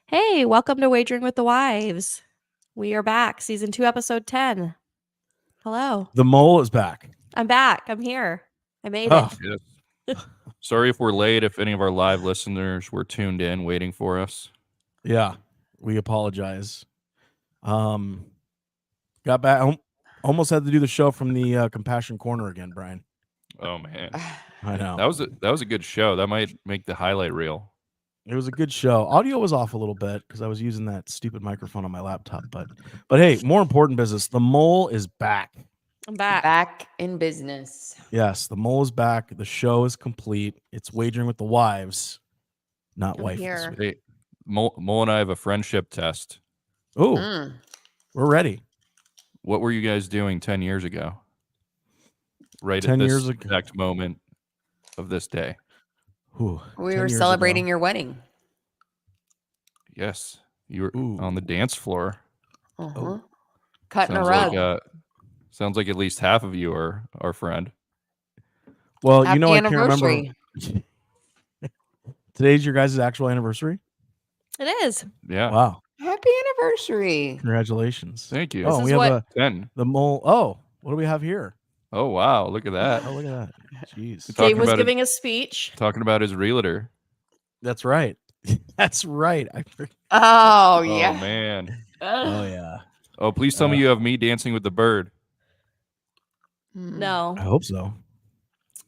Hey, welcome to Wagering with the Wives. We are back, season 2, episode 10. Hello. The mole is back. I'm back. I'm here. I made Oh, it. Yes. Sorry if we're late, if any of our live listeners were tuned in waiting for us. yeah. We apologize. Got back. Almost had to do the show from the Compassion Corner again, Brian. Oh man. I know. That was a good show. That might make the highlight reel. It was a good show. Audio was off a little bit because I was using that stupid microphone on my laptop. But hey, more important business. The mole is back. I'm back. Back in business. Yes, the mole is back. The show is complete. It's Wagering with the Wives, not I'm wife. here. Hey, Mole and I have a friendship test. Oh, Mm. we're ready. What were you guys doing 10 years ago? Right 10 at this years ago. exact moment of this day. Ooh, We 10 were years celebrating ago. your wedding. Yes. You were Ooh. on the dance floor. Uh-huh. Cutting a Sounds rug. like sounds like at least half of you are our friend. Well, Happy you know, I can't anniversary. remember. Today's your guys' actual anniversary. It is. Yeah. Wow. Happy anniversary. Congratulations. Thank you. Oh, This we is have what- 10. the mole. Oh, what do we have here? Oh wow, look at that. Oh, look at that. Jeez. Talking Dave was about it- giving a speech. Talking about his realtor. That's right. That's right. Oh, Oh yeah. man. Oh, yeah. Oh, please tell me you have me dancing with the bird. Mm. No. I hope so.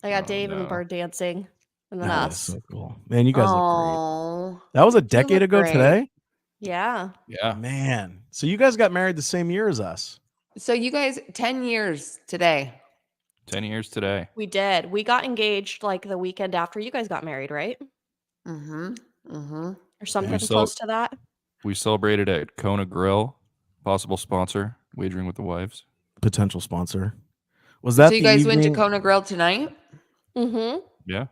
I got Oh, Dave no. and Bird dancing. And then That is us. so cool. Man, you guys look great. Oh. That was a You decade look ago great. today? Yeah. Yeah. Man. So you guys got married the same year as us. So you guys, 10 years today. 10 years today. We did. We got engaged like the weekend after you guys got married, right? Mm-hmm. Mm-hmm. Or something still- close to that. We celebrated at Kona Grill, possible sponsor, Wagering with the Wives. Potential sponsor. Was that So you the guys went to evening- Kona Grill tonight? Mm-hmm. Yeah.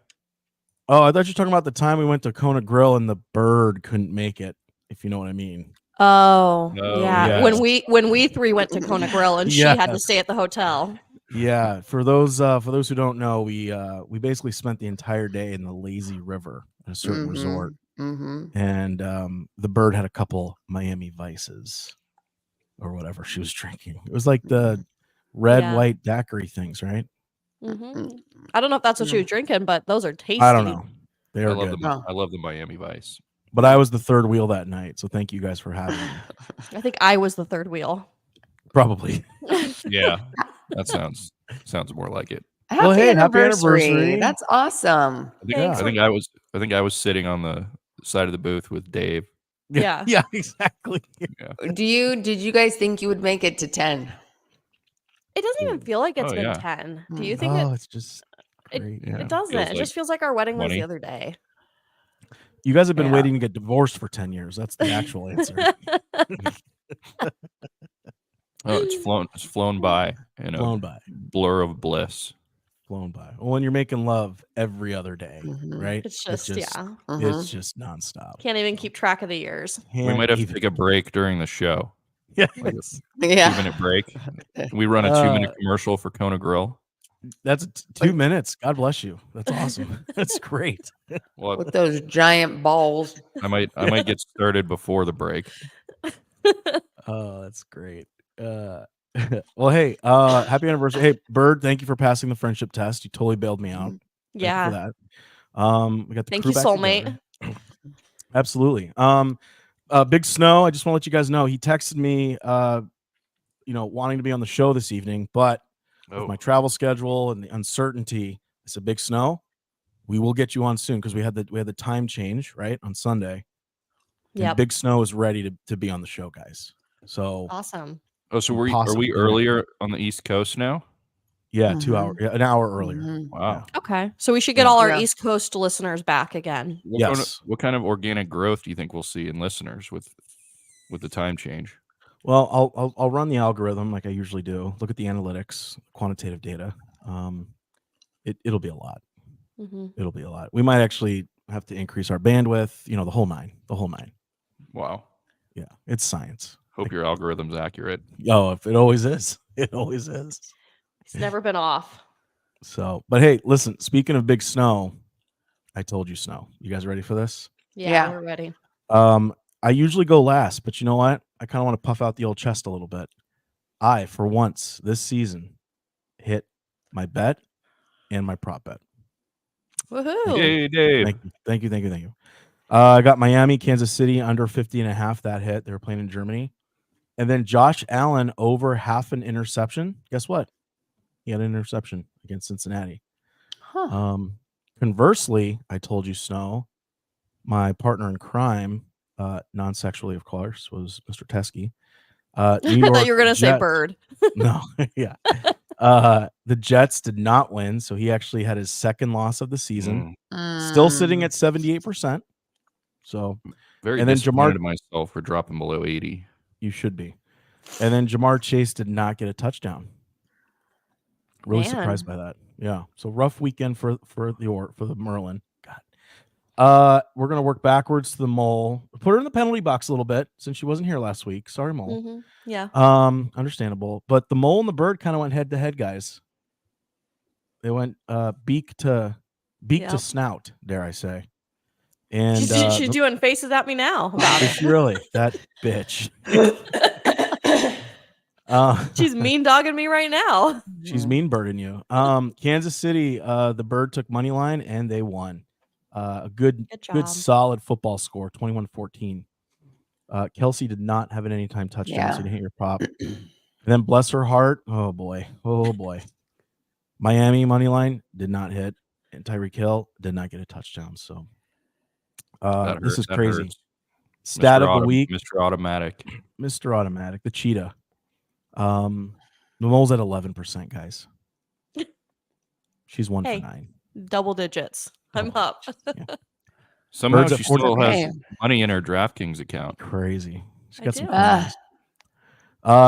Oh, I thought you were talking about the time we went to Kona Grill and the bird couldn't make it, if you know what I mean. Oh, Oh, yeah. yes. When we three went to Kona Grill and she had to Yes. stay at the hotel. Yeah, for those who don't know, we basically spent the entire day in the lazy river at a certain Mhm. resort, Mm-hmm. and the bird had a couple Miami Vices or whatever she was drinking. It was like the red, Yeah. white daiquiri things, right? Mm-hmm. I don't know if that's what she was drinking, but those are tasty. I don't know. They I were love good, Oh. I love the Miami Vice. but I was the third wheel that night, so thank you guys for having me. I think I was the third wheel. Probably. Yeah. That sounds more like it. Happy, Well, hey, happy anniversary. anniversary. That's awesome. I think, Thanks. I think I was sitting on the side of the booth with Dave. Yeah. Yeah, exactly. Did you guys think you would make it to 10? It doesn't even feel like it's Oh, been yeah. 10. Do you Mm. think Oh, it's just it, great. Yeah. it doesn't? feels It like just feels like our wedding was 20. the other day. You guys have been Yeah. waiting to get divorced for 10 years. That's the actual answer. Oh, it's flown by in a Flown by. blur of bliss. Flown by. Well, when you're making love every other day, Mhm. right? It's just, yeah. Mhm. It's just nonstop. Can't even keep track of the years. We might have to take a break during the show. Yeah, like Yeah. 2-minute break. We run a 2-minute commercial for Kona Grill. that's 2 minutes. God bless you. That's awesome. That's great. Well, With those giant balls. I might get started before the break. Oh, that's great. Well, hey, happy anniversary. Hey, Bird, thank you for passing the friendship test. You totally bailed me out. Thank you Yeah. for that. We got the Thank crew you, back soulmate. together. Absolutely. Big Snow, I just want to let you guys know he texted me wanting to be on the show this evening, but with my travel schedule and the uncertainty, I said, Big Snow, we will get you on soon because we had the time change, right, on Sunday. And Yep. Big Snow is ready to be on the show, guys. So Awesome. Oh, so are we Possibly. earlier on the East Coast now? yeah, Mhm. 2 hours, an hour earlier. Mhm. Wow. Okay. So we should get Yeah. all our Yeah. East Coast listeners back again. Yes. What kind of organic growth do you think we'll see in listeners with the time change? Well, I'll run the algorithm like I usually do. Look at the analytics, quantitative data. It'll be a lot. Mm-hmm. It'll be a lot. We might actually have to increase our bandwidth. The whole nine. Wow. Yeah, it's science. Hope your algorithm's accurate. Oh, if it always is. It always is. It's never been off. So, but hey, listen, speaking of Big Snow, I told you Snow. You guys ready for this? Yeah. we're ready. I usually go last, but you know what? I kind of want to puff out the old chest a little bit. I, for once this season, hit my bet and my prop bet. Woohoo! Yay, Dave. Thank you. I got Miami, Kansas City under 50.5. That hit. They were playing in Germany. And then Josh Allen over half an interception. Guess what? He had an interception against Cincinnati. Huh. Conversely, I told you, Snow, my partner in crime, non-sexually, of course, was Mr. Teskey. New I York thought you were gonna say Jets- bird. No, yeah. The Jets did not win, so he actually had his second loss of the season. Still sitting at 78%. So Very and then disappointed in myself for dropping below 80. you should be. And then Jamar Chase did not get a touchdown. Really surprised by that. Yeah. So rough weekend for the Merlin. God. We're gonna work backwards to the Mole. Put her in the penalty box a little bit since she wasn't here last week. Sorry, Mole. Mm-hmm. Yeah. Understandable. But the Mole and the Bird kind of went head to head, guys. They went beak to snout, dare I say. And she's doing faces at me now about is it. she really? That bitch. She's mean dogging me right now. She's mean birding you. Kansas City, the Bird took money line and they won. A good solid football score, 21-14. Kelsey did not have an anytime touchdown, so you didn't hit your prop. And then bless her heart. Oh boy. Miami money line did not hit, and Tyreek Hill did not get a touchdown. So this is crazy. Hurts. Stat of the week, Mr. Automatic. Mr. Automatic, the cheetah. The Mole's at 11%, guys. She's 1 for 9. Double digits. I'm up. Yeah. Somehow Birds she at 40. still has money in her DraftKings account. Crazy. She's got some do. plans.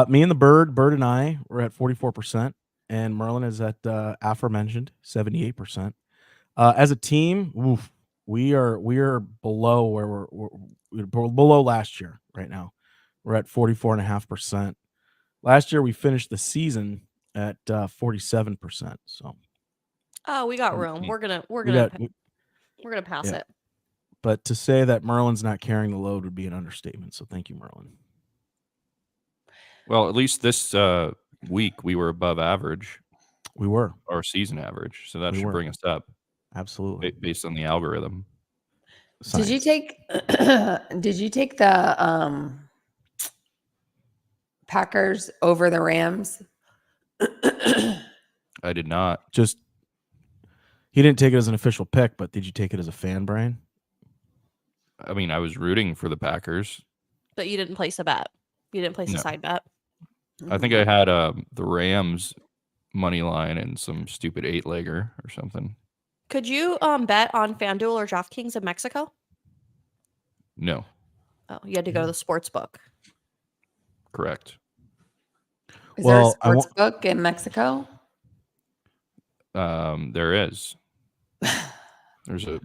Me and the Bird and I were at 44%, and Merlin is at aforementioned 78%. As a team, we are below where we're below last year right now. We're at 44.5%. Last year we finished the season at 47%. So we got room. We're gonna pass it. But to say that Merlin's not carrying the load would be an understatement. So thank you, Merlin. Well, at least this week we were above average. We were. Our season average. So that should bring us up. Absolutely. Based on the algorithm. Science. Did you take the Packers over the Rams? I did not. He didn't take it as an official pick, but did you take it as a fan, Brian? I mean, I was rooting for the Packers. But you didn't place a bet. You didn't place a side bet. I think I had the Rams money line and some stupid 8-legger or something. Could you bet on FanDuel or DraftKings in Mexico? No. Oh, you had to go to the sports book. Correct. Is there a sports book in Mexico? There is. There's a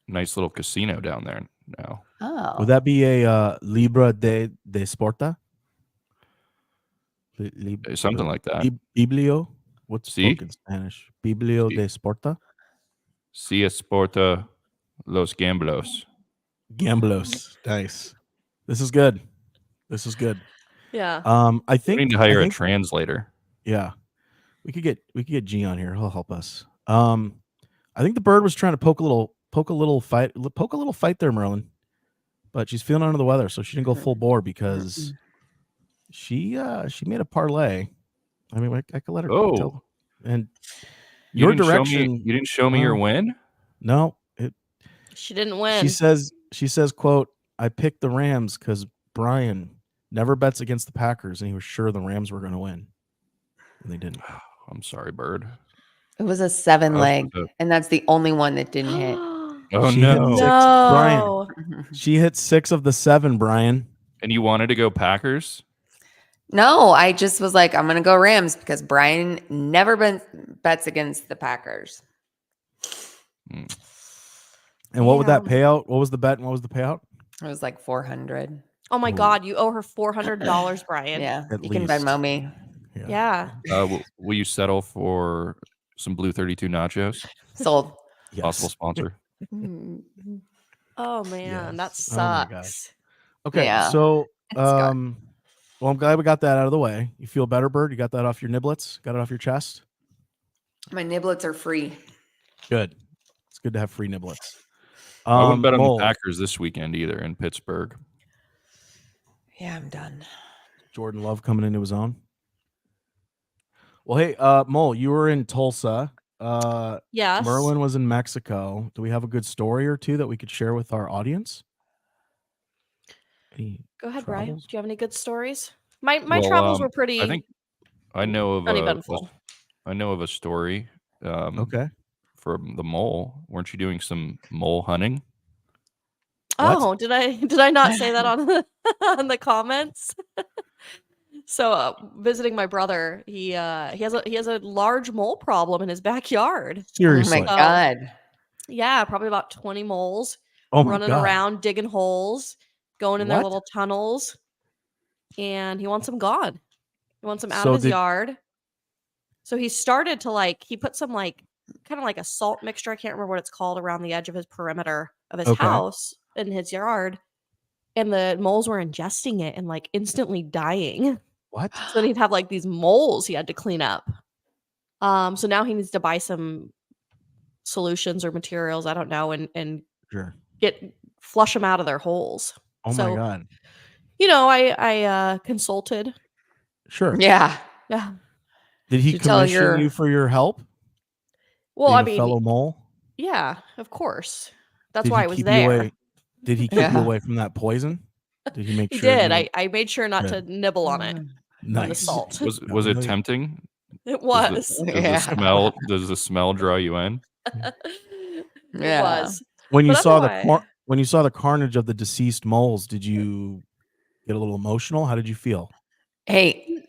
nice little casino down there now. Oh. Would that be a Libra de Sporta? Something like that. Biblio? What's book in Spanish? Biblio de Sporta? Si esporta los gamblos. Gamblos. Nice. This is good. Yeah. I think we need to hire a translator. Yeah. We could get G on here. He'll help us. I think the Bird was trying to poke a little fight there, Merlin. But she's feeling under the weather, so she didn't go full bore because she made a parlay. I mean, I could let her tell. And your direction. You didn't show me your win? No. She didn't win. She says, quote, I picked the Rams because Brian never bets against the Packers, and he was sure the Rams were going to win. And they didn't. I'm sorry, Bird. It was a 7-leg, and that's the only one that didn't hit. Oh, she no. Hit 6, Brian. She hit 6 of the 7, Brian. And you wanted to go Packers? No, I just was like, I'm going to go Rams because Brian never bets against the Packers. And what would that payout? What was the bet and what was the payout? It was like 400. Oh my God, you owe her $400, Brian. Yeah, you can Venmo me. Yeah. Will you settle for some Blue 32 nachos? Sold. Yes. Possible sponsor. Oh man, that Yes. Oh my God. sucks. Okay, Yeah, so it's good. well, I'm glad we got that out of the way. You feel better, Bird? You got that off your niblets? Got it off your chest? My niblets are free. Good. It's good to have free niblets. I wouldn't bet on the Mole, Packers this weekend either in Pittsburgh. Yeah, I'm done. Jordan Love coming into his own. Well, hey, Mole, you were in Tulsa. Yes. Merlin was in Mexico. Do we have a good story or two that we could share with our audience? Any Go ahead, Bri. Do travels? you have any good stories? My Well, travels were pretty I think I know of uneventful. a story Okay. from the mole. Weren't you doing some mole hunting? What? Oh, did I not say that on the on the comments? So visiting my brother, he has a large mole problem in his backyard. Seriously. Oh my God. Yeah, probably about 20 moles Oh my running God. around, digging holes, going in their What? little tunnels, and he wants them gone. He wants them out So of his did- yard. So he started to he put some kind of like a salt mixture, I can't remember what it's called, around the edge of his perimeter of his Okay. house in his yard. And the moles were ingesting it and instantly dying. What? So then he'd have these moles he had to clean up. So now he needs to buy some solutions or materials, I don't know, and Sure. flush them out of their holes. Oh my God. I consulted. Sure. Yeah. Yeah. Did he Should tell commission you for your help? Well, being I a mean, fellow mole? yeah, of course. That's Did why he I was keep you there. away? Did he keep you Yeah. away from that poison? Did he make He sure did. you I made sure not to Good. nibble on it. nice? the salt. Was No, was it no, tempting? It Does was. the Yeah. smell draw you in? It Yeah. was. When you But saw otherwise- when you saw the carnage of the deceased moles, did you get a little emotional? How did you feel? Hey,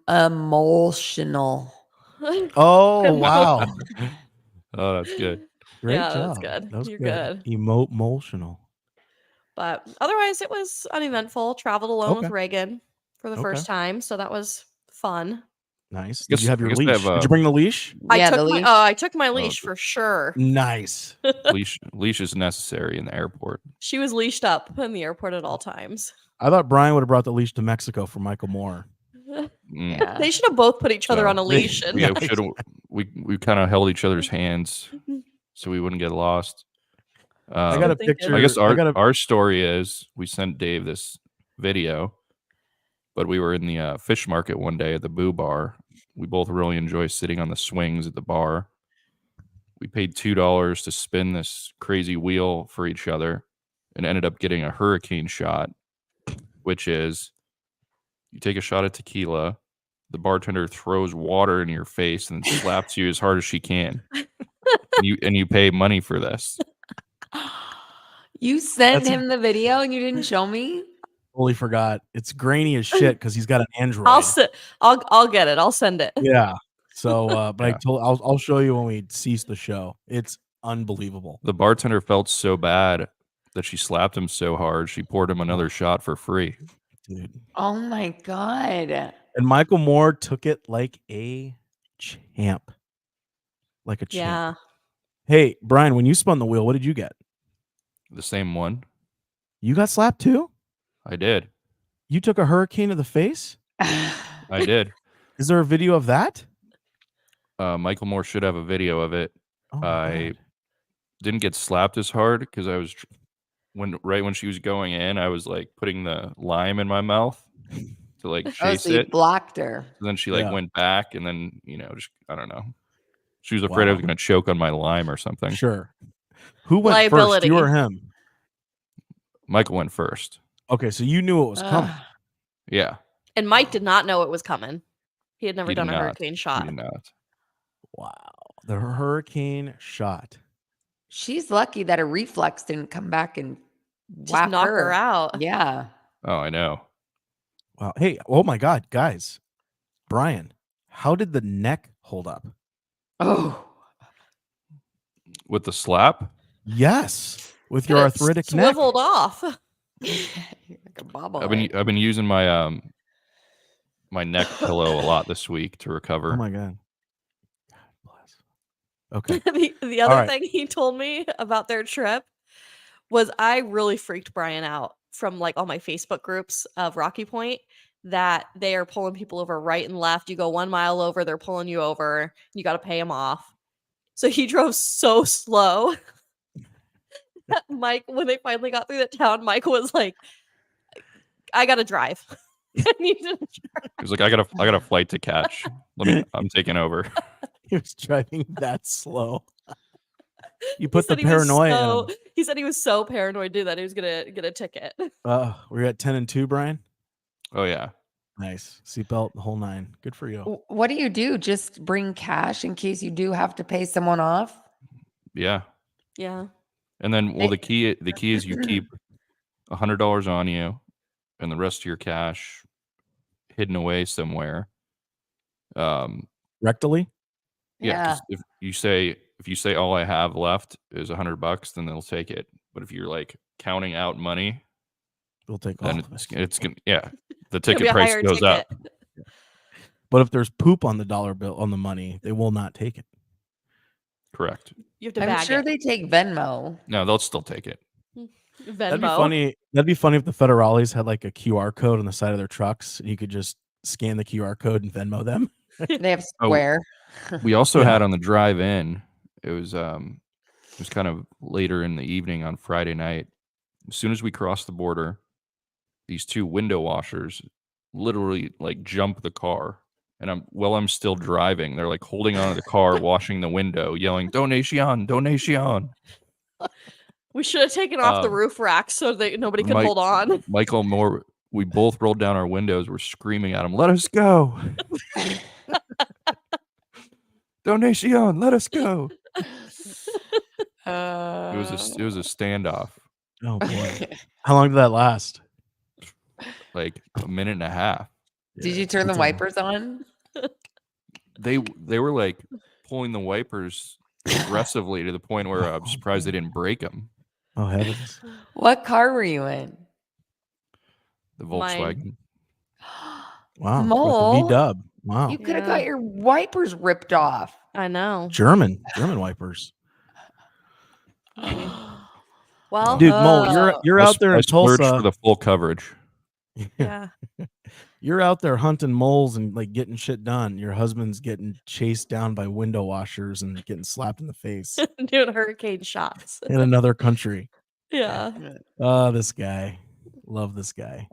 emotional. Oh wow! Oh, that's good. Great Yeah, job. that's good. That was You're good. good. Emotional. But otherwise, it was uneventful. Traveled alone Okay. with Reagan for the Okay. first time, so that was fun. Nice. Guess- Did you have I your guess I leash? have, Did you bring the leash? Yeah, the leash. I took my Oh, leash for sure. Nice. Leash is necessary in the airport. She was leashed up in the airport at all times. I thought Brian would have brought the leash to Mexico for Michael Moore. Mm. Yeah. They should have both put each other So, on a leash. And We should we kind of held each other's hands so we wouldn't get lost. I got a Good thinking. picture. I guess I got a our story is we sent Dave this video, but we were in the fish market one day at the Boo Bar. We both really enjoy sitting on the swings at the bar. We paid $2 to spin this crazy wheel for each other and ended up getting a hurricane shot, which is you take a shot of tequila, the bartender throws water in your face and slaps you as hard as she can. and you pay money for this. You sent That's a- him the video and you didn't show me? totally forgot. It's grainy as shit because he's got an Android. I'll get it. I'll send it. Yeah. So, but Yeah. I'll show you when we cease the show. It's unbelievable. The bartender felt so bad that she slapped him so hard she poured him another shot for free. Dude. Oh my God. And Michael Moore took it like a champ. Like a champ. Yeah. Hey, Brian, when you spun the wheel, what did you get? The same one. You got slapped too? I did. You took a hurricane to the face? I did. Is there a video of that? Michael Moore should have a video of it. Oh my I God. didn't get slapped as hard because I was right when she was going in, I was like putting the lime in my mouth to like Oh, chase so you it. blocked her. And then she Yeah. went back, and then just I don't know. She was afraid I was Wow. going to choke on my lime or something. Sure. Who went Liability. first, you or him? Michael went first. Okay, so you knew it was coming. Yeah, And Mike did not know it was coming. He had never He did done a not. hurricane he shot. did not. Wow. The hurricane shot. She's lucky that a reflex didn't come back and Just whap knock her out. Yeah. Oh, I know. Wow. Hey, oh my God, guys. Brian, how did the neck hold up? Oh. With the slap, Yes. With your It arthritic neck. swiveled off. You're like a bobble. I've been using my my neck pillow a lot this week to recover. Oh my God. God bless. Okay. The other right. thing he told me about their trip was I really freaked Brian out from like all my Facebook groups of Rocky Point that they are pulling people over right and left. You go 1 mile over, they're pulling you over. You got to pay them off. So he drove so slow. Mike, when they finally got through the town, Mike was like, I got to drive. I need to He was like, I got a flight to catch. I'm taking over. He was driving that slow. You put the said he was paranoia in him. He said he was so paranoid, dude, that he was gonna get a ticket. We're at 10-2, Brian. Oh yeah. Nice. Seatbelt, the whole 9. Good for you. What do you do? Just bring cash in case you do have to pay someone off? Yeah. Yeah. And then, well, the key is you keep $100 on you, and the rest of your cash hidden away somewhere. Rectally? Yeah. 'Cause if you say all I have left is $100, then they'll take it. But if you're like counting out money, We'll take all then of it. it's gonna the It'll be ticket a price higher goes up. ticket. But if there's poop on the dollar bill on the money, they will not take it. Correct. You have to I'm bag sure it. they take Venmo. No, they'll still take it. Venmo. That'd be funny. That'd be funny if the federales had like a QR code on the side of their trucks, and you could just scan the QR code and Venmo them. They have Oh, Square. We also Yeah. had on the drive in, it was kind of later in the evening on Friday night. As soon as we crossed the border, these 2 window washers literally like jump the car. And I'm still driving. They're like holding onto the car, washing the window, yelling, "Donation, donation." We should have taken off the roof rack so that nobody could hold on. Michael Moore, we both rolled down our windows. We're screaming at him, "Let us go. Donation, let us go." It was a standoff. Oh boy. How long did that last? Like a minute and a half. Did you turn the that's a- wipers on? They were like pulling the wipers aggressively to the point where I'm surprised they didn't break them. Oh heavens. What car were you in? The Mine. Volkswagen. Wow. Mole, With the V-dub. Wow. You could have Yeah. got your wipers ripped off. I know. German wipers. Well, Dude, Mo, you're out there I in splurged Tulsa. for the full coverage. yeah. You're out there hunting moles and like getting shit done. Your husband's getting chased down by window washers and getting slapped in the face Doing hurricane shots. in another country. Yeah. Oh, this guy. Love this guy.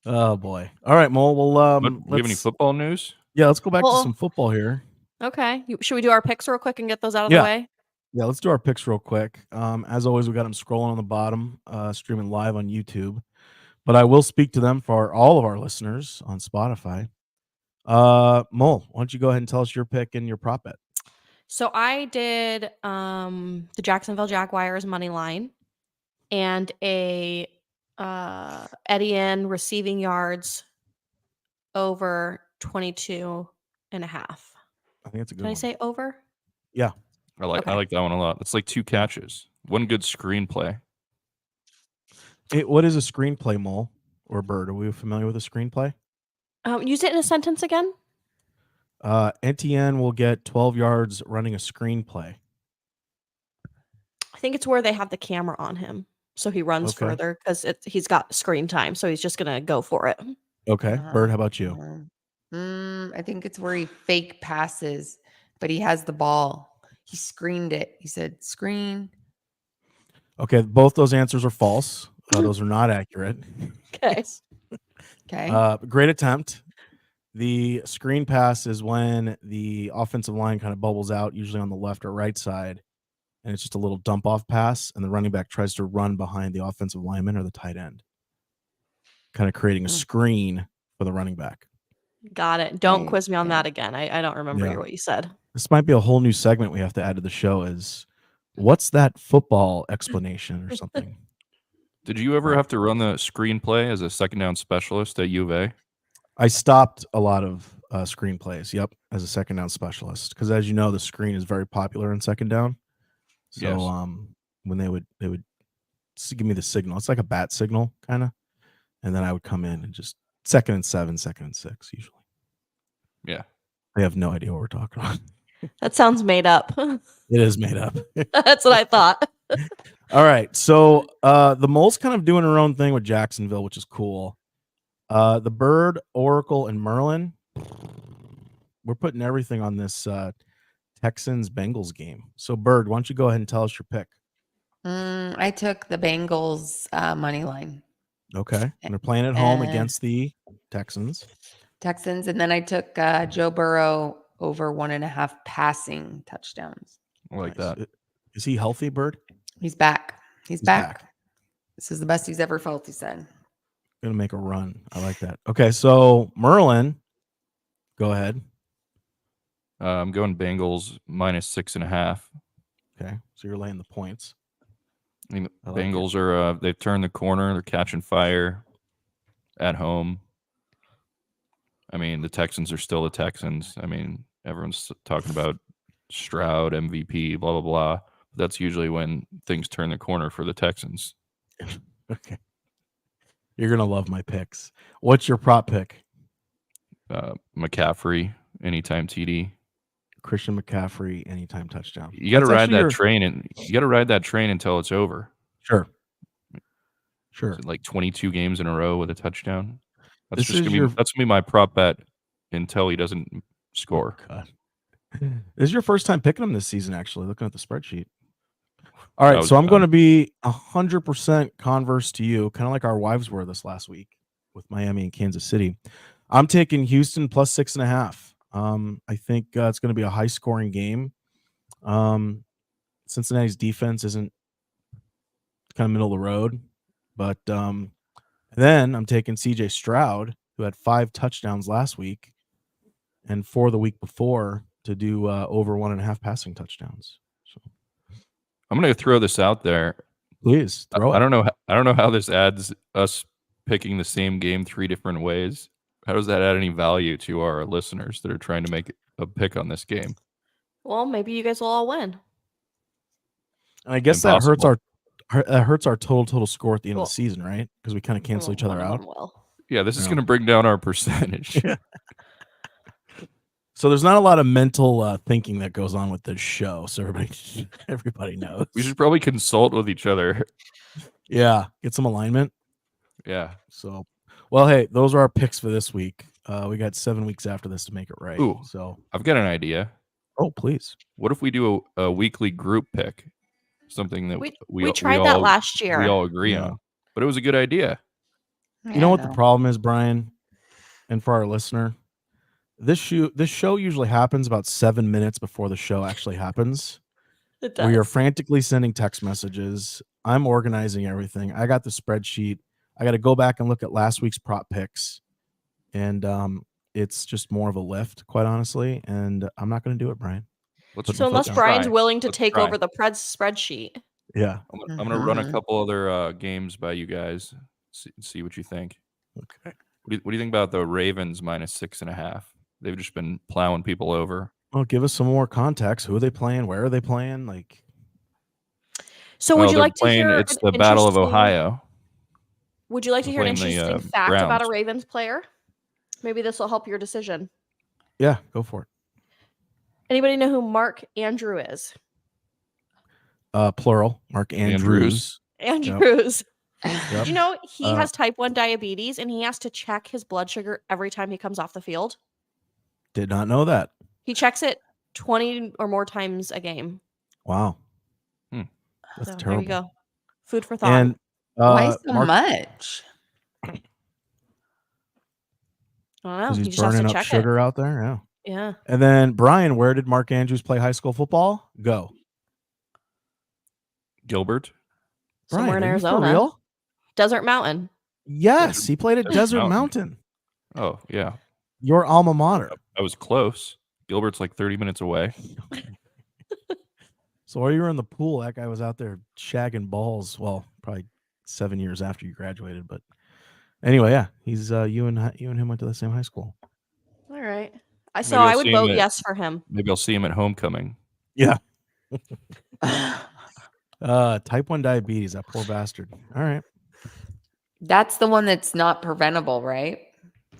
Oh boy. All right, Mo. Well, Do we have any football news? Yeah, let's go back Well- to some football here. Okay. Should we do our picks real quick and get those out of Yeah. the way? Yeah, let's do our picks real quick. As always, we got them scrolling on the bottom, streaming live on YouTube. But I will speak to them for all of our listeners on Spotify. Mole, why don't you go ahead and tell us your pick and your prop bet? So I did the Jacksonville Jaguars money line and a Etienne receiving yards over 22 and a half. I think it's a good Did I one. say over? I like Okay. that one a lot. It's like 2 catches. One good screenplay. What is a screenplay, Mole or Bird? Are we familiar with a screenplay? Use it in a sentence again. Etienne will get 12 yards running a screenplay. I think it's where they have the camera on him. So he runs Okay. further because he's got screen time. So he's just going to go for it. Okay. Bird, how about you? I think it's where he fake passes, but he has the ball. He screened it. He said, "Screen." Okay. Both those answers are false. Those are not accurate. Okay. Okay. Great attempt. The screen pass is when the offensive line kind of bubbles out, usually on the left or right side, and it's just a little dump off pass, and the running back tries to run behind the offensive lineman or the tight end, kind of creating a screen for the running back. Got it. Don't Right, quiz me on yeah. that again. I don't remember Yeah. what you said. This might be a whole new segment we have to add to the show is what's that football explanation or something? Did you ever have to run the screenplay as a second down specialist at U of A? I stopped a lot of screenplays. Yep, as a second down specialist, because as you know, the screen is very popular in second down. So Yes. when they would give me the signal, it's like a bat signal kind of, and then I would come in and just 2nd and 7, 2nd and 6 usually. Yeah. They have no idea what we're talking about. That sounds made up. It is made up. That's what I thought. All right. So the Moles kind of doing her own thing with Jacksonville, which is cool. The Bird, Oracle, and Merlin. We're putting everything on this Texans Bengals game. So Bird, why don't you go ahead and tell us your pick? I took the Bengals money line. Okay. And they're playing at home against the Texans. And then I took Joe Burrow over 1.5 passing touchdowns. I like Nice. that. Is he healthy, Bird? He's back. He's back. back. This is the best he's ever felt, he said. Gonna make a run. I like that. Okay, so Merlin, go ahead. I'm going Bengals -6.5. Okay, so you're laying the points. I mean, the I like Bengals are they've turned the corner. They're catching fire at home. I mean, the Texans are still the Texans. I mean, everyone's talking about Stroud, MVP, blah, blah, blah. That's usually when things turn the corner for the Texans. Okay. You're going to love my picks. What's your prop pick? McCaffrey, anytime TD. Christian McCaffrey, anytime touchdown. You got to That's ride actually that your- train, and you got to ride that train until it's over. Sure. Is it like 22 games in a row with a touchdown? That's This just is gonna your- be that's gonna be my prop bet until he doesn't score. Oh, God. This is your first time picking him this season, actually, looking at the spreadsheet. All right, so I'm going to be 100% converse to you, kind of like our wives were this last week with Miami and Kansas City. I'm taking Houston +6.5. I think it's going to be a high-scoring game. Cincinnati's defense isn't kind of middle of the road, but then I'm taking C.J. Stroud, who had 5 touchdowns last week and 4 the week before, to do over 1.5 passing touchdowns. So I'm going to throw this out there. please throw it. I don't know how this adds us picking the same game 3 different ways. How does that add any value to our listeners that are trying to make a pick on this game? Well, maybe you guys will all win. And I guess that hurts our total score at the end of the season, right? Because we kind of cancel each other out. Yeah, this is No. going to bring down our percentage. So there's not a lot of mental thinking that goes on with this show. So everybody knows. We should probably consult with each other. Yeah, get some alignment. Yeah. So, well, hey, those are our picks for this week. We got 7 weeks after this to make it right. Ooh, so I've got an idea. Oh, please. What if we do a weekly group pick? Something that we tried that last year. We all agree on, but it was a good idea. You know what the problem is, Brian, and for our listener, this show usually happens about 7 minutes before the show actually happens. It does. We are frantically sending text messages. I'm organizing everything. I got the spreadsheet. I got to go back and look at last week's prop picks, and it's just more of a lift, quite honestly. And I'm not going to do it, Brian. So unless Brian's willing to take over the spreadsheet. Yeah. I'm going to run a couple other games by you guys. See what you think. Okay. What do you think about the Ravens -6.5? They've just been plowing people over. Well, give us some more context. Who are they playing? Where are they playing? Like, so would you like to hear? It's the Battle of Ohio. Would you like to hear an interesting fact about a Ravens player? Maybe this will help your decision. Yeah, go for it. Anybody know who Mark Andrew is? Plural. Mark Andrews. Andrews. Yep. Did you know he has type 1 diabetes and he has to check his blood sugar every time he comes off the field? Did not know that. He checks it 20 or more times a game. Wow. That's terrible. There you go. Food for thought. And why so much? I don't know. He's He just has to burning up check sugar out there. Yeah. Yeah. And then Brian, where did Mark Andrews play high school football? Go. Gilbert. Somewhere Brian, in are you for Arizona. real? Desert Mountain. Yes, he played at Desert Mountain. Oh, yeah. Your alma mater. I was close. Gilbert's like 30 minutes away. So while you were in the pool, that guy was out there shagging balls. Well, probably 7 years after you graduated. But anyway, yeah, he's you and him went to the same high school. All right. I would vote yes for him. Maybe I'll see him at homecoming. Yeah. Type 1 diabetes, that poor bastard. All right. That's the one that's not preventable, right?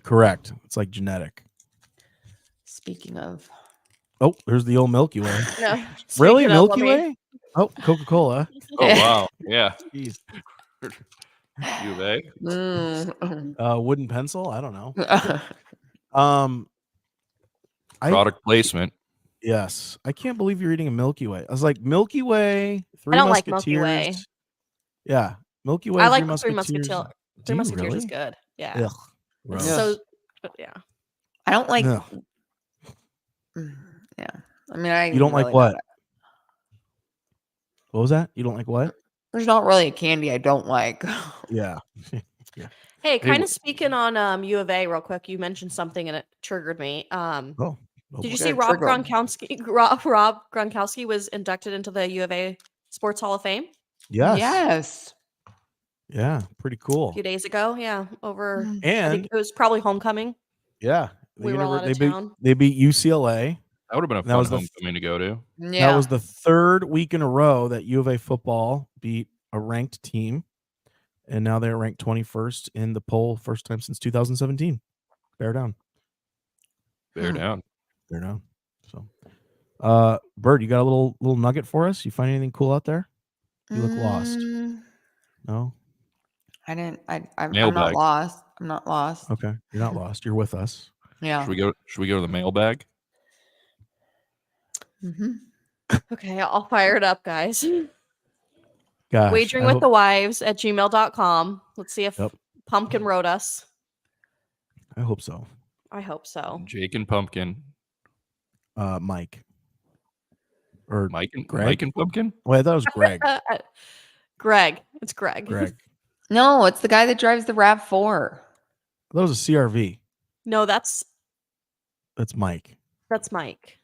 Correct. It's like genetic. Speaking of. Oh, there's the old Milky Way. No, Really, speaking of, Milky Way? Oh, Coca-Cola. Oh wow, yeah. Jeez. U of A. Wooden pencil. I don't know. Product placement. Yes, I can't believe you're eating a Milky Way. I was like, Milky Way, Three I don't like Musketeers. Milky Way. Yeah, Milky Way. I like Three Three Musketeers. Musketeers. Do Three you Musketeers is really? good. Yeah. Ugh, gross. It's so, yeah. I don't like. No. Yeah, I mean, I You don't like really what? not- What was that? You don't like what? There's not really a candy I don't like. Yeah. Hey, kind w- of speaking on U of A real quick. You mentioned something and it triggered me. Oh. Did you boy. see Yeah, Rob trigger 'em. Gronkowski? Rob Gronkowski was inducted into the U of A Sports Hall of Fame Yes. Yes. Yeah. Pretty a cool. few days ago. Yeah, over. I And think it was probably homecoming. yeah, We were all out of town. they beat UCLA. That would have been a That fun was the homecoming to go to. Yeah. That was the third week in a row that U of A football beat a ranked team, and now they're ranked 21st in the poll, first time since 2017. Bear down. Bear down. Bear down. So, Bird, you got a little nugget for us? You find anything cool out there? You look lost. No. I didn't. I'm not Mailbag. lost. I'm not lost. Okay, you're not lost. You're with us. Yeah. Should we go to the mailbag? Mm-hmm. Okay, I'll fire it up, guys. Gosh, Wagering I with hope- the wives at gmail.com. Let's see if Yep. Pumpkin wrote us. I hope so. I hope so. Jake and Pumpkin. Mike. Or Mike and Greg? Mike and Pumpkin. wait, I thought it was Greg. Greg. It's Greg. Greg. No, it's the guy that drives the RAV4. That was a CRV. No, that's Mike. Mike.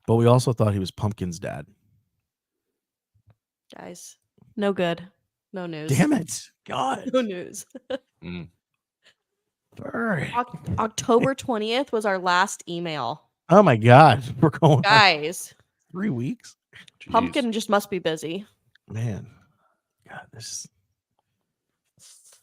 But we also thought he was Pumpkin's dad. Guys, no good. No news. Damn it. God. No news. Mm. Bird. October 20th was our last email. Oh my God. We're going on Guys, 3 weeks. Jeez. Pumpkin just must be busy. Man. God, this.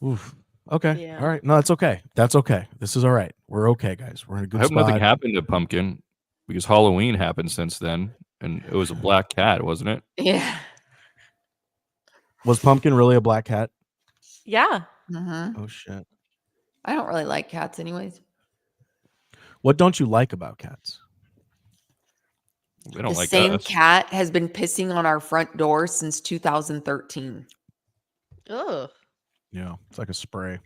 Oof. Okay. Yeah. All right. No, that's okay. That's okay. This is all right. We're okay, guys. We're in a good I hope spot. nothing happened to Pumpkin because Halloween happened since then, and it was a black cat, wasn't it? Yeah. Was Pumpkin really a black cat? Yeah. Mm-hmm. Oh shit. I don't really like cats, anyways. What don't you like about cats? They don't The like same us. cat has been pissing on our front door since 2013. Ugh. Yeah, it's like a spray.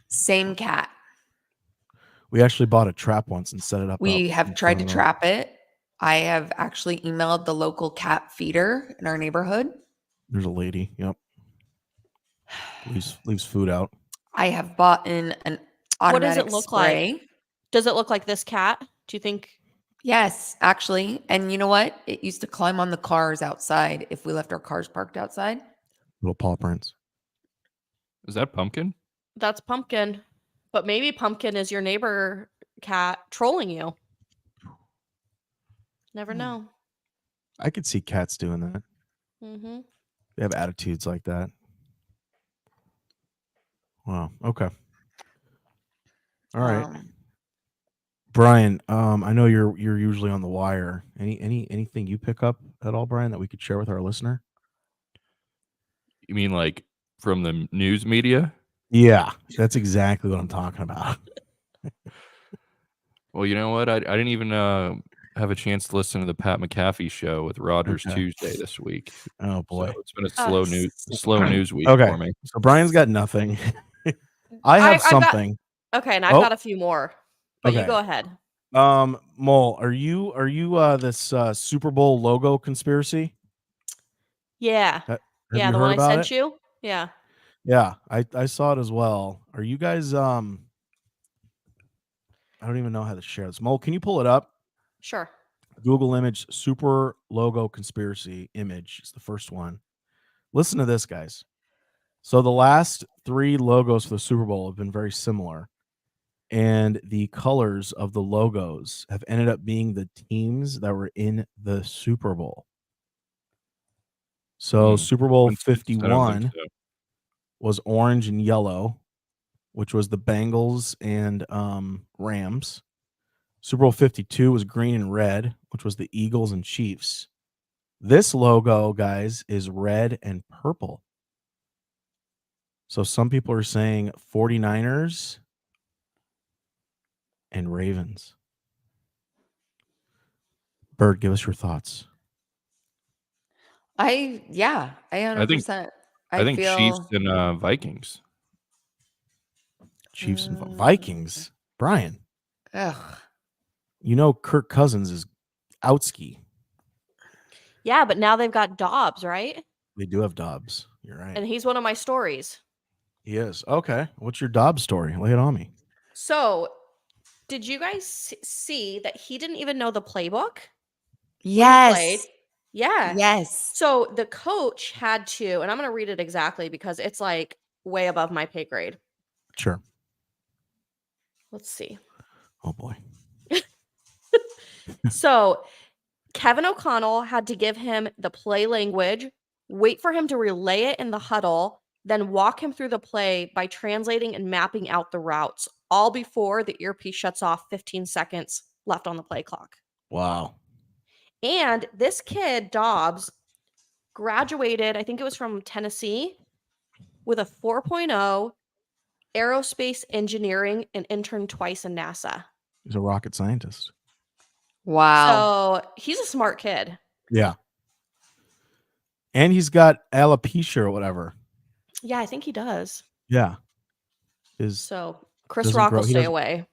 Same cat. We actually bought a trap once and set it up. We out have in tried to front of trap it. I have actually emailed the local cat feeder in our neighborhood. There's a lady. Yep. Leaves food out. I have bought in an What does automatic it look spray. like? Does it look like this cat? Do you think? Yes, actually. And you know what? It used to climb on the cars outside if we left our cars parked outside. Little paw prints. Is that Pumpkin? That's Pumpkin. But maybe Pumpkin is your neighbor cat trolling you. Never know. I could see cats doing that. Mm-hmm. They have attitudes like that. Wow. Okay. All right. Brian, I know you're usually on the wire. Anything you pick up at all, Brian, that we could share with our listener? You mean like from the news media? Yeah, that's exactly what I'm talking about. Well, you know what? I didn't even have a chance to listen to the Pat McAfee show with Rogers Okay. Tuesday this week. Oh boy. So it's been a slow news week Okay. for me. So Brian's got nothing. I have I've got- something. Okay, and I've Oh. got a few more. But you Okay. go ahead. Mole, are you this Super Bowl logo conspiracy? Yeah. Have Yeah, you the heard one I about sent it? you. Yeah. Yeah, I saw it as well. Are you guys I don't even know how to share this. Mole, can you pull it up? Sure. Google image super logo conspiracy image is the first one. Listen to this, guys. So the last 3 logos for the Super Bowl have been very similar. And the colors of the logos have ended up being the teams that were in the Super Bowl. So Super Bowl I don't think 51 so. was orange and yellow, which was the Bengals and Rams. Super Bowl 52 was green and red, which was the Eagles and Chiefs. This logo, guys, is red and purple. So some people are saying 49ers and Ravens. Bird, give us your thoughts. I 100%. I think Chiefs feel and Vikings. Chiefs and Vikings. Brian, ugh. you know Kirk Cousins is outski. Yeah, but now they've got Dobbs, right? They do have Dobbs. You're right. And he's one of my stories. He is. Okay. What's your Dobbs story? Lay it on me. So, did you guys see that he didn't even know the playbook? Yes. Yeah. Yes. So the coach had to, and I'm going to read it exactly because it's like way above my pay grade. Sure. Let's see. Oh boy. So Kevin O'Connell had to give him the play language, wait for him to relay it in the huddle, then walk him through the play by translating and mapping out the routes, all before the earpiece shuts off 15 seconds left on the play clock. Wow. And this kid, Dobbs, graduated, I think it was from Tennessee, with a 4.0, aerospace engineering, and interned twice in NASA. He's a rocket scientist. Wow. So he's a smart kid. Yeah. And he's got alopecia or whatever. Yeah, I think he does. Yeah. So Chris doesn't Rock grow- will he stay doesn't- away.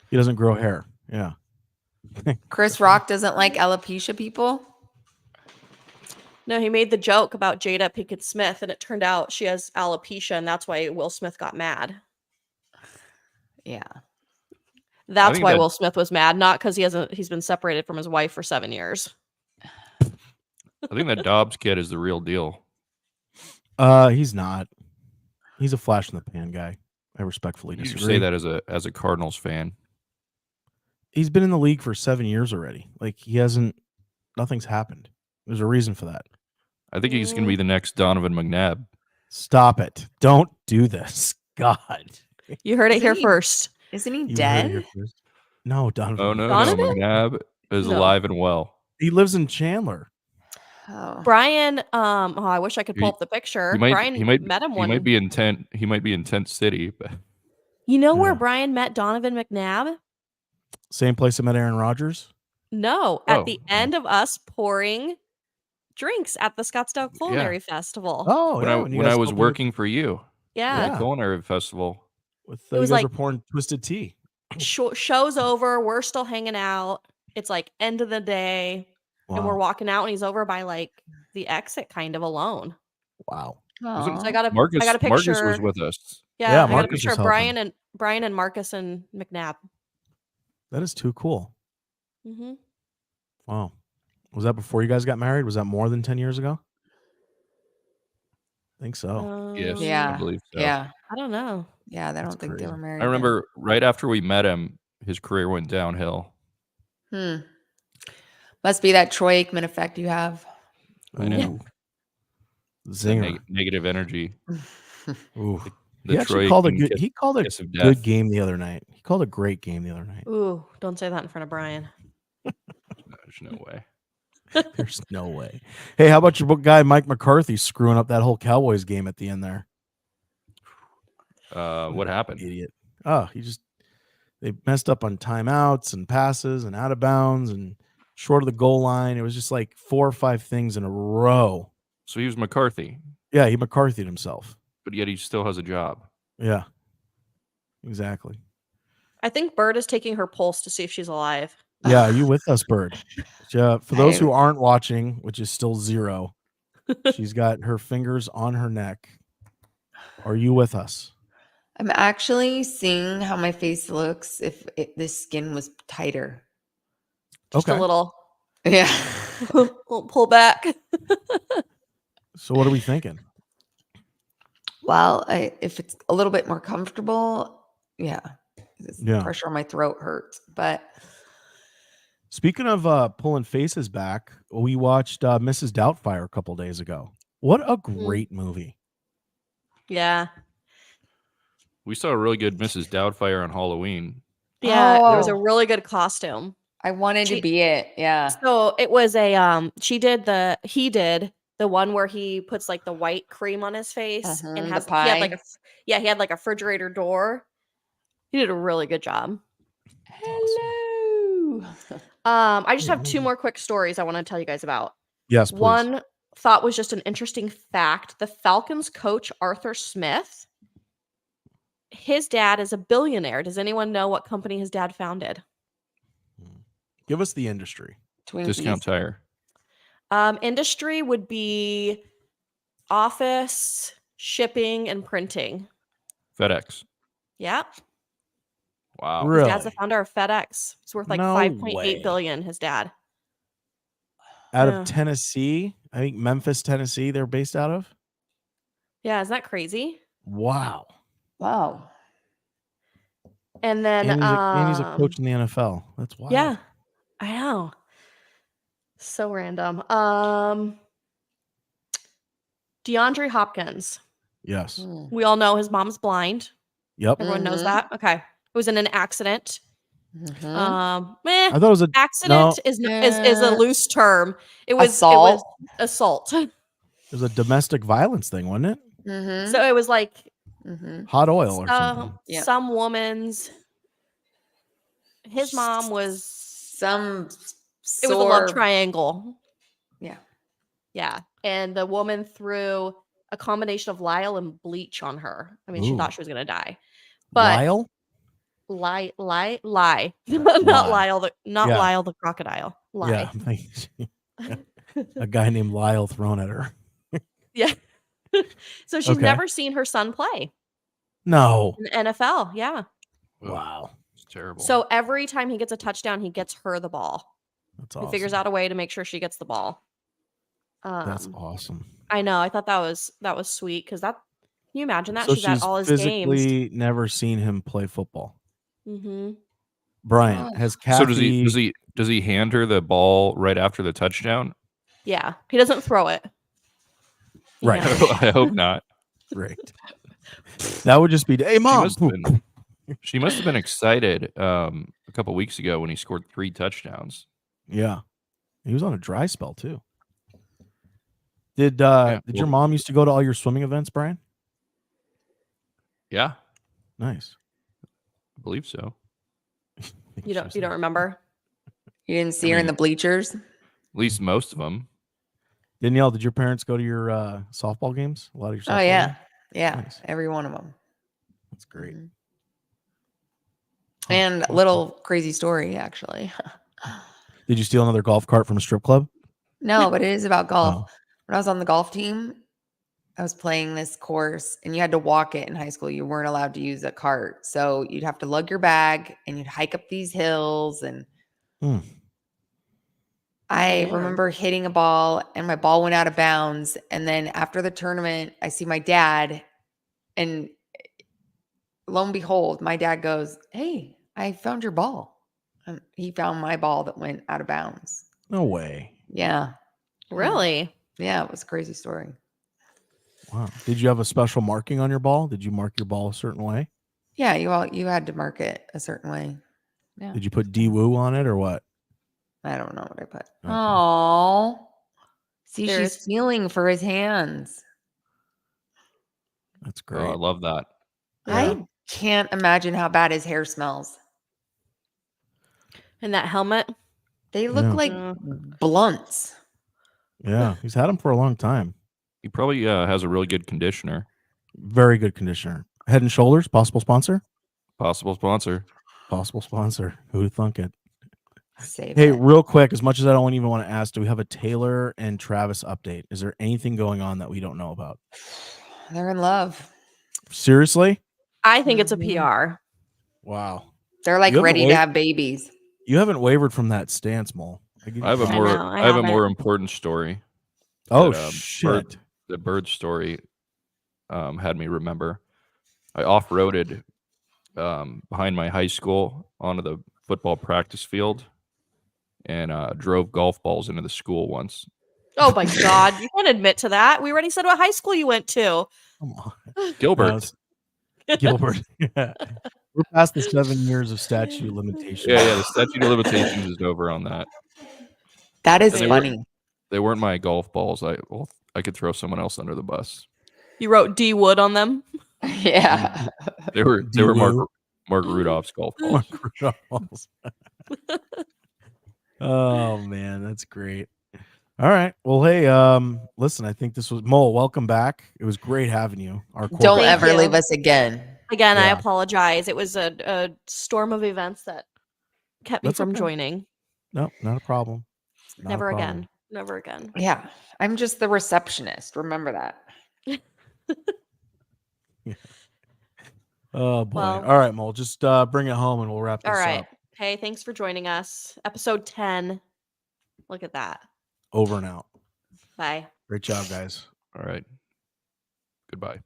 He doesn't grow hair. Yeah. Chris Rock doesn't like alopecia people. No, he made the joke about Jada Pinkett Smith, and it turned out she has alopecia, and that's why Will Smith got mad. Yeah. That's think why that- Will Smith was mad, not because he's been separated from his wife for 7 years. I think that Dobbs kid is the real deal. He's not. He's a flash in the pan guy. I respectfully You disagree. say that as a Cardinals fan. He's been in the league for 7 years already. Like nothing's happened. There's a reason for that. I think he's going to be the next Donovan McNabb. Stop it. Don't do this. God. You heard it Isn't here he first. Isn't he You heard it dead? here first. No, Donovan. Oh, no, Donovan? no. McNabb is No. alive and well. He lives in Chandler. Oh. Brian, I wish I could pull He- up the picture. He might, Brian he might, met him he one. might be in Tent City, but You know where Yeah. Brian met Donovan McNabb? Same place I met Aaron Rodgers. No, at Oh. the end of us pouring drinks at the Scottsdale Culinary Festival. Oh, when yeah, I you when I guys was opened working for you Yeah. at Yeah. the culinary festival. with It you was guys like- were pouring twisted tea. Show's over. We're still hanging out. It's like end of the day. And we're Wow. walking out, and he's over by like the exit kind of alone. Wow. Wasn't- Aw. So I got a Marcus picture. Marcus was with us. Yeah, Yeah, I got a Marcus picture was of helping. Brian and Marcus and McNabb. That is too cool. Mm-hmm. Wow. Was that before you guys got married? Was that more than 10 years ago? I think so. Yes, Yeah. I believe so. Yeah. I don't know. Yeah. I That's don't think they crazy. were married. I remember right after we met him, his career went downhill. then. Must be that Troy Aikman effect you have. I know. Ooh. It's that Zinger. negative energy. Ooh. The He actually Troy called a Aikman good. kiss- He called a kiss of good death. game the other night. He called a great game the other night. Ooh, don't say that in front of Brian. There's no way. There's no way. Hey, how about your book guy Mike McCarthy screwing up that whole Cowboys game at the end there? What happened? Idiot. Oh, they messed up on timeouts and passes and out of bounds and short of the goal line. It was just like 4 or 5 things in a row. So he was McCarthy, Yeah, he McCarthy'd himself. but yet he still has a job. Yeah, exactly. I think Bird is taking her pulse to see if she's alive. Yeah, are you with us, Bird? Yeah, for those who I- aren't watching, which is still 0, she's got her fingers on her neck. Are you with us? I'm actually seeing how my face looks if this skin was tighter. Just Okay. a little Yeah. pull back. So what are we thinking? Well, if it's a little bit more comfortable, yeah. This Yeah. pressure on my throat hurts. But Speaking of pulling faces back, we watched Mrs. Doubtfire a couple days ago. What a great movie. Yeah. We saw a really good Mrs. Doubtfire on Halloween. Yeah, there was a Oh. really good costume. I wanted to She- be it. Yeah. So it was a he did the one where he puts like the white cream on his face and The he had like pie. he had like a refrigerator door. He did a really good job. Hello. I just have two more quick stories I want to tell you guys about. Yes, please. One thought was just an interesting fact. The Falcons coach, Arthur Smith, his dad is a billionaire. Does anyone know what company his dad founded? Give us the industry. Twinkies. Discount tire. Industry would be office, shipping, and printing. FedEx. Yep. Wow. Really? His dad's the founder of FedEx. It's worth like No 5.8 way. billion, his dad. Out Yeah. of Tennessee, I think Memphis, Tennessee, they're based out of. Yeah, isn't that crazy? Wow. Wow. And then And he's a coach in the NFL. That's wild. Yeah, I know. So random. DeAndre Hopkins. Yes. Hmm. We all know his mom's blind. Yep. Everyone knows Mhm. that. Okay. It was in an accident. Mhm. I thought it was a Accident is a loose term. It was assault. It was a domestic violence thing, wasn't it? Mhm. So it was like Mhm. Hot oil or something. Yeah. some woman's. His mom was. Some. It was a love triangle. Yeah. Yeah, and the woman threw a combination of Lyle and bleach on her. I mean, she Ooh. thought she was gonna die. But Lyle? lie, not Lie. Lyle, not Yeah. Lyle the crocodile. Lie. Yeah. I'm thinking- a guy named Lyle thrown at her. Yeah. So she's Okay. never seen her son play No. in the NFL. Yeah. Wow. It's terrible. So every time he gets a touchdown, he gets her the ball. That's He awesome. figures out a way to make sure she gets the ball. That's awesome. I know. I thought that was sweet because that. Can you imagine that? So she's at she's all his games. physically never seen him play football. Mm-hmm. Brian, Oh. has so Kathy... does he hand her the ball right after the touchdown? Yeah, he doesn't throw it. Right. Yeah. I hope not. Right. That would just be, hey, mom. She must have been excited a couple weeks ago when he scored 3 touchdowns. Yeah. He was on a dry spell, too. Did your mom used to go to all your swimming events, Brian? Yeah, Nice. I believe so. You don't remember? You didn't see her in the bleachers? At least most of them. Danielle, did your parents go to your softball games? A lot of your softball Oh, yeah. games? Yeah. Nice. Every one of them. That's great. Mhm. Huh. And a little crazy story, actually. Did you steal another golf cart from a strip club? No, but it is about golf. Oh. When I was on the golf team, I was playing this course and you had to walk it in high school. You weren't allowed to use a cart. So you'd have to lug your bag and you'd hike up these hills. And I remember hitting a ball and my ball went out of bounds. And then after the tournament, I see my dad and lo and behold, my dad goes, "Hey, I found your ball." And he found my ball that went out of bounds. No way. Yeah. Really? Yeah. It was a crazy story. Wow. Did you have a special marking on your ball? Did you mark your ball a certain way? Yeah. You had to mark it a certain way. Yeah. Did you put D-Woo on it or what? I don't know what I put. Okay. Oh, see, There's- she's feeling for his hands. That's Oh, great. I love that. Yeah. I can't imagine how bad his hair smells. And that helmet? They look Yeah. like Yeah. blunts. Yeah. He's had them for a long time. He probably has a really good conditioner. Very good conditioner. Head and Shoulders, possible sponsor? Possible sponsor. Possible sponsor. Who'd thunk it? Save Hey, it. real quick, as much as I don't even want to ask, do we have a Taylor and Travis update? Is there anything going on that we don't know about? They're in love. Seriously? I think it's a Mhm. PR. Wow. They're like You haven't ready to wait- have babies. You haven't wavered from that stance, Mole. I give you I have a props. more know, I I have a haven't. more important story. Oh, that, shit. The bird story had me remember. I off-roaded behind my high school onto the football practice field and drove golf balls into the school once. Oh my God. You can't admit to that. We already said what high school you went to. Come on. Gilbert. No, it's Gilbert. Yeah. We're past the 7 years of statute of limitations. Yeah. The statute of limitations is over on that. That is And they funny. They weren't my golf balls. I could throw someone else under the bus. You wrote D Wood on them. Yeah. They were Mark Rudolph's golf balls. Mark Rudolph's. Oh man, that's great. All right. Well, hey, listen, I think this was Mole. Welcome back. It was great having you. Our Don't quarterback. ever you. leave us again. Again, I Yeah. apologize. It was a storm of events that kept me That's from okay. joining. No, not a problem. Not a Never problem. again. Never again. Yeah. I'm just the receptionist. Remember that. Oh boy. Well- All right, Mole. Just bring it home and we'll wrap this All right. up. Hey, thanks for joining us. Episode 10. Look at that. Over and out. Bye. Great job, guys. All right. Goodbye.